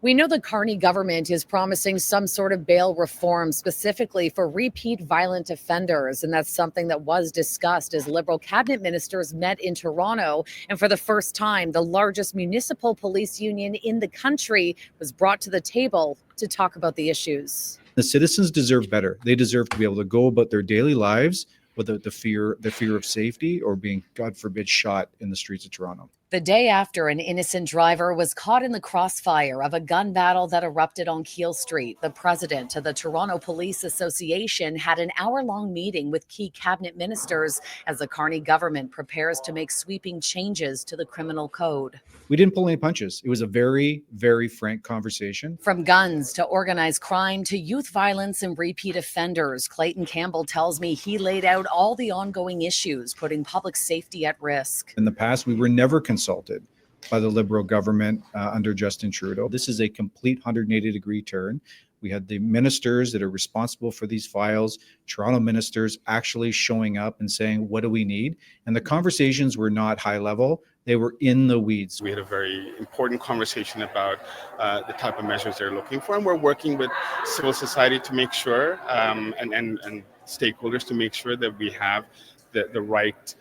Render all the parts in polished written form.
We know the Carney government is promising some sort of bail reform specifically for repeat violent offenders. And that's something that was discussed as Liberal cabinet ministers met in Toronto. And for the first time, the largest municipal police union in the country was brought to the table to talk about the issues. The citizens deserve better. They deserve to be able to go about their daily lives without the fear of safety or being, God forbid, shot in the streets of Toronto. The day after an innocent driver was caught in the crossfire of a gun battle that erupted on Keele Street, the president of the Toronto Police Association had an hour-long meeting with key cabinet ministers as the Carney government prepares to make sweeping changes to the criminal code. We didn't pull any punches. It was a very, very frank conversation. From guns to organized crime to youth violence and repeat offenders, Clayton Campbell tells me he laid out all the ongoing issues, putting public safety at risk. In the past, we were never consulted by the Liberal government under Justin Trudeau. This is a complete 180-degree turn. We had the ministers that are responsible for these files, Toronto ministers actually showing up and saying, what do we need? And the conversations were not high level. They were in the weeds. We had a very important conversation about the type of measures they're looking for. And we're working with civil society to make sure, and stakeholders to make sure that we have the right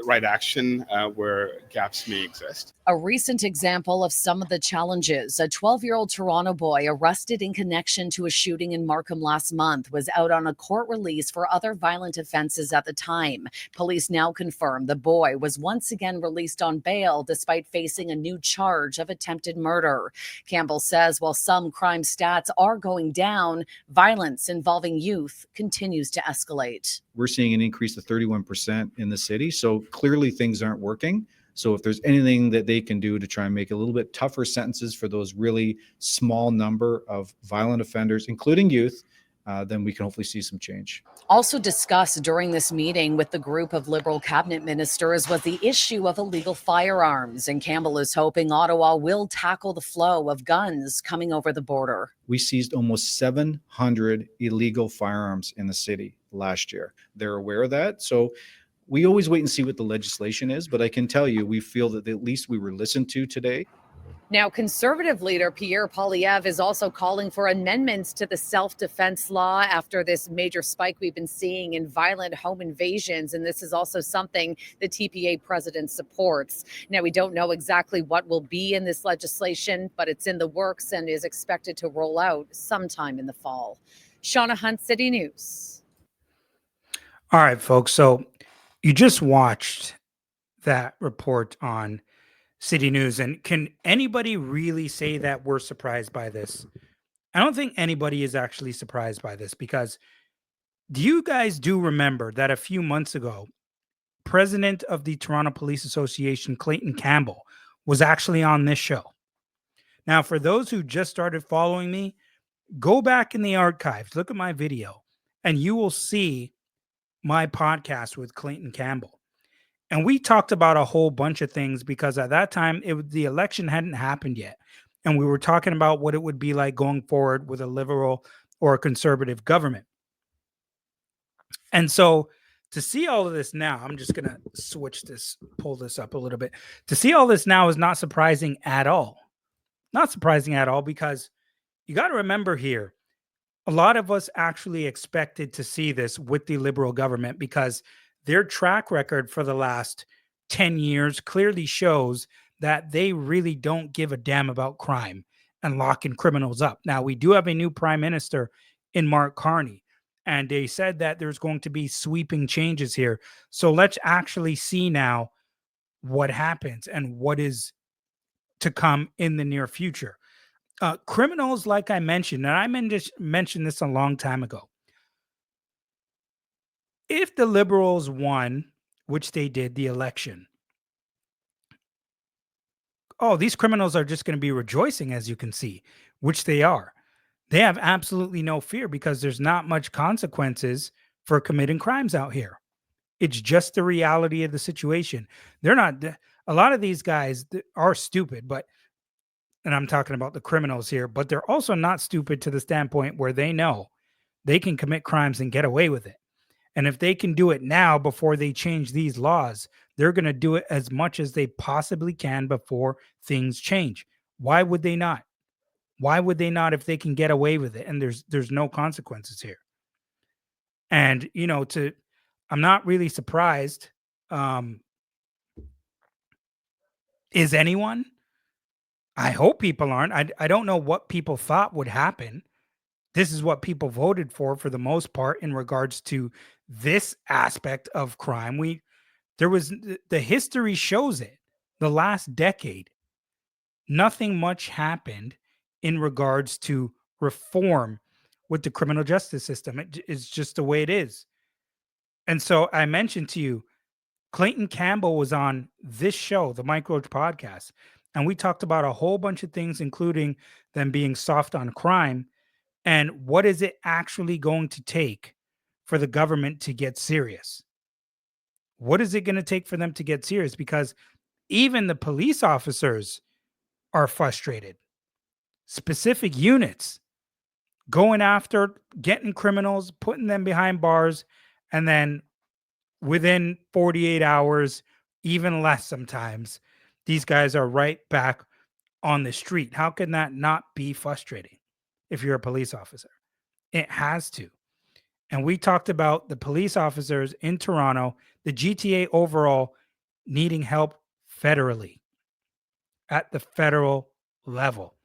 right action where gaps may exist. A recent example of some of the challenges: a 12-year-old Toronto boy arrested in connection to a shooting in Markham last month was out on a court release for other violent offenses at the time. Police now confirm the boy was once again released on bail despite facing a new charge of attempted murder. Campbell says while some crime stats are going down, violence involving youth continues to escalate. We're seeing an increase of 31% in the city. So clearly things aren't working. So if there's anything that they can do to try and make a little bit tougher sentences for those really small number of violent offenders, including youth, then we can hopefully see some change. Also discussed during this meeting with the group of Liberal cabinet ministers was the issue of illegal firearms. And Campbell is hoping Ottawa will tackle the flow of guns coming over the border. We seized almost 700 illegal firearms in the city last year. They're aware of that. So we always wait and see what the legislation is, but I can tell you, we feel that at least we were listened to today. Now, Conservative leader Pierre Poilievre is also calling for amendments to the self-defense law after this major spike we've been seeing in violent home invasions. And this is also something the TPA president supports. Now, we don't know exactly what will be in this legislation, but it's in the works and is expected to roll out sometime in the fall. Shauna Hunt, City News. All right, folks. So you just watched that report on City News, and can anybody really say that we're surprised by this? I don't think anybody is actually surprised by this, because do you guys remember that a few months ago, President of the Toronto Police Association, Clayton Campbell, was actually on this show? Now, for those who just started following me, go back in the archives, look at my video, and you will see my podcast with Clayton Campbell. And we talked about a whole bunch of things, because at that time, the election hadn't happened yet. And we were talking about what it would be like going forward with a liberal or a conservative government. And so to see all of this now, I'm just going to pull this up a little bit. To see all this now is not surprising at all. Not surprising at all, because you got to remember here, a lot of us actually expected to see this with the Liberal government, because their track record for the last 10 years clearly shows that they really don't give a damn about crime and locking criminals up. Now, we do have a new prime minister in Mark Carney, and they said that there's going to be sweeping changes here. So let's actually see now what happens and what is to come in the near future. Criminals, like I mentioned, and I mentioned this a long time ago. If the Liberals won, which they did, the election, these criminals are just going to be rejoicing, as you can see, which they are. They have absolutely no fear, because there's not much consequences for committing crimes out here. It's just the reality of the situation. They're not, a lot of these guys are stupid, and I'm talking about the criminals here, but they're also not stupid to the standpoint where they know they can commit crimes and get away with it. And if they can do it now before they change these laws, they're going to do it as much as they possibly can before things change. Why would they not? Why would they not if they can get away with it and there's no consequences here? And I'm not really surprised. Is anyone? I hope people aren't. I don't know what people thought would happen. This is what people voted for the most part in regards to this aspect of crime. The history shows it. The last decade, nothing much happened in regards to reform with the criminal justice system. It's just the way it is. And so I mentioned to you, Clayton Campbell was on this show, the Mike Roach podcast, and we talked about a whole bunch of things, including them being soft on crime. And what is it actually going to take for the government to get serious? What is it going to take for them to get serious? Because even the police officers are frustrated. Specific units going after, getting criminals, putting them behind bars, and then within 48 hours, even less sometimes, these guys are right back on the street. How can that not be frustrating if you're a police officer? It has to. And we talked about the police officers in Toronto, the GTA overall needing help federally at the federal level.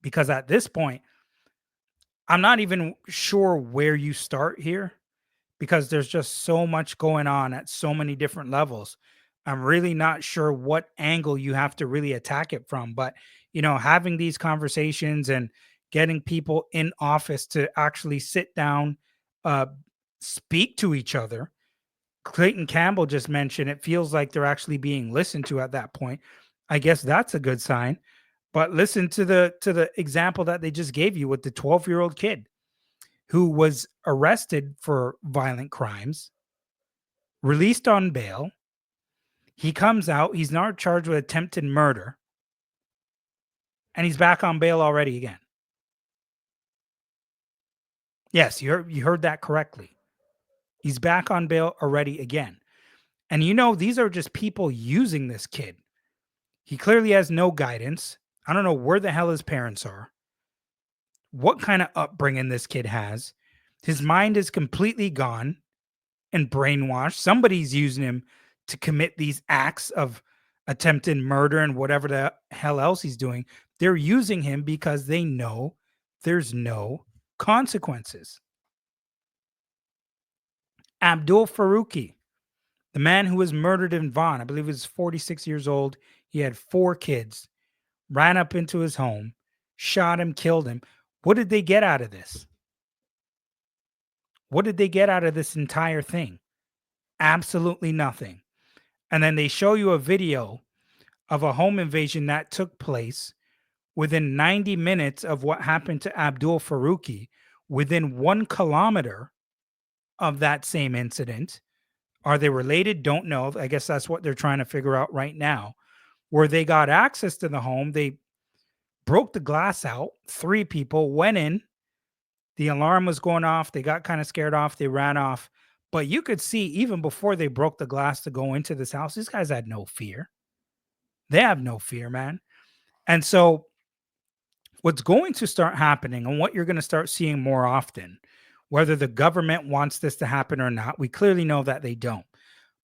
Because at this point, I'm not even sure where you start here because there's just so much going on at so many different levels. I'm really not sure what angle you have to really attack it from. But, having these conversations and getting people in office to actually sit down, speak to each other. Clayton Campbell just mentioned it feels like they're actually being listened to at that point. I guess that's a good sign. But listen to the example that they just gave you with the 12-year-old kid who was arrested for violent crimes, released on bail. He comes out, he's now charged with attempted murder, and he's back on bail already again. Yes, you heard that correctly. He's back on bail already again. And these are just people using this kid. He clearly has no guidance. I don't know where the hell his parents are, what kind of upbringing this kid has. His mind is completely gone and brainwashed. Somebody's using him to commit these acts of attempted murder and whatever the hell else he's doing. They're using him because they know there's no consequences. Abdul Faruqi, the man who was murdered in Vaughan, I believe he was 46 years old. He had 4 kids, ran up into his home, shot him, killed him. What did they get out of this? What did they get out of this entire thing? Absolutely nothing. And then they show you a video of a home invasion that took place within 90 minutes of what happened to Abdul Faruqi, within 1 kilometer of that same incident. Are they related? Don't know. I guess that's what they're trying to figure out right now. Where they got access to the home, they broke the glass out. 3 people went in. The alarm was going off. They got kind of scared off. They ran off. But you could see even before they broke the glass to go into this house, these guys had no fear. They have no fear, man. And so what's going to start happening and what you're going to start seeing more often, whether the government wants this to happen or not, we clearly know that they don't.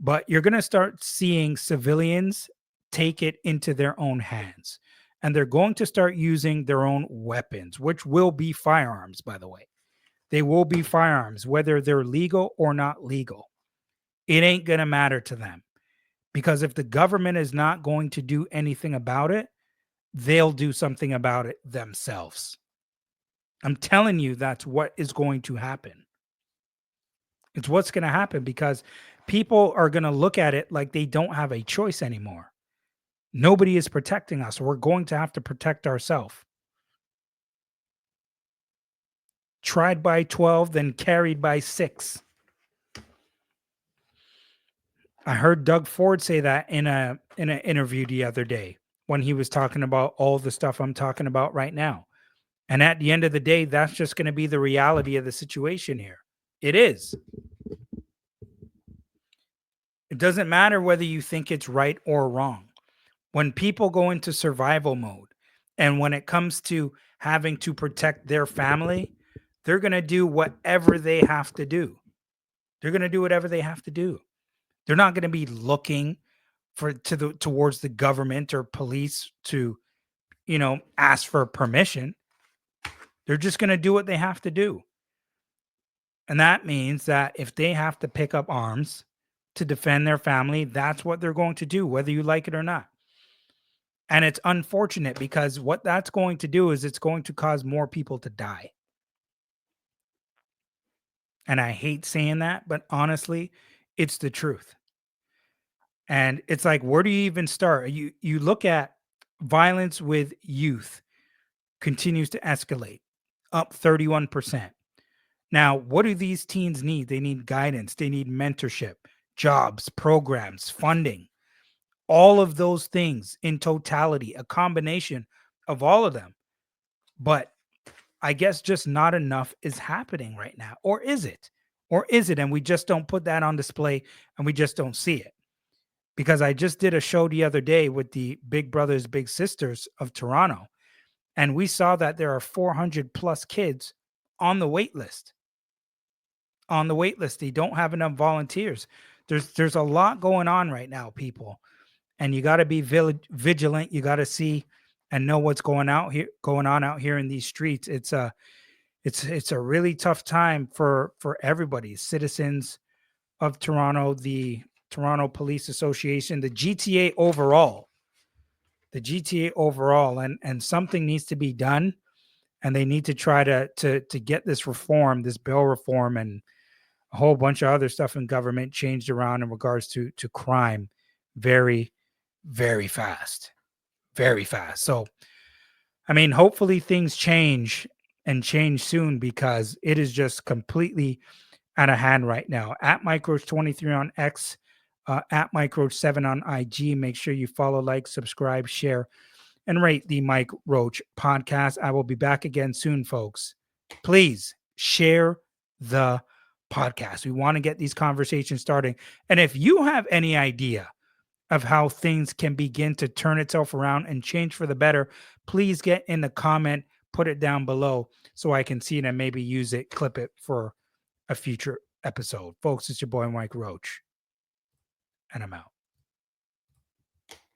But you're going to start seeing civilians take it into their own hands. And they're going to start using their own weapons, which will be firearms, by the way. They will be firearms, whether they're legal or not legal. It ain't going to matter to them. Because if the government is not going to do anything about it, they'll do something about it themselves. I'm telling you, that's what is going to happen. It's what's going to happen because people are going to look at it like they don't have a choice anymore. Nobody is protecting us. We're going to have to protect ourselves. Tried by 12, then carried by 6. I heard Doug Ford say that in an interview the other day when he was talking about all the stuff I'm talking about right now. And at the end of the day, that's just going to be the reality of the situation here. It is. It doesn't matter whether you think it's right or wrong. When people go into survival mode, And when it comes to having to protect their family, they're going to do whatever they have to do. They're going to do whatever they have to do. They're not going to be looking towards the government or police to, ask for permission. They're just going to do what they have to do. And that means that if they have to pick up arms to defend their family, that's what they're going to do, whether you like it or not. And it's unfortunate because what that's going to do is it's going to cause more people to die. And I hate saying that, but honestly, it's the truth. And it's like, where do you even start? You look at violence with youth continues to escalate, up 31%. Now, what do these teens need? They need guidance, they need mentorship, jobs, programs, funding, all of those things in totality, a combination of all of them. But I guess just not enough is happening right now. Or is it? Or is it? And we just don't put that on display and we just don't see it. Because I just did a show the other day with the Big Brothers, Big Sisters of Toronto. And we saw that there are 400 plus kids on the wait list. On the wait list. They don't have enough volunteers. There's a lot going on right now, people. And you got to be vigilant. You got to see and know what's going on out here in these streets. It's a really tough time for everybody, citizens of Toronto, the Toronto Police Association, the GTA overall, and something needs to be done, and they need to try to get this bill reform, and a whole bunch of other stuff in government changed around in regards to crime very, very fast. So, I mean, hopefully things change and change soon, because it is just completely out of hand right now. At Microach23 on X, at Microach7 on IG. Make sure you follow, like, subscribe, share, and rate the Mike Roach podcast. I will be back again soon, folks. Please share the podcast. We want to get these conversations starting. And if you have any idea of how things can begin to turn itself around and change for the better, please get in the comment, put it down below so I can see it and maybe use it, clip it for a future episode. Folks, it's your boy Mike Roach, and I'm out.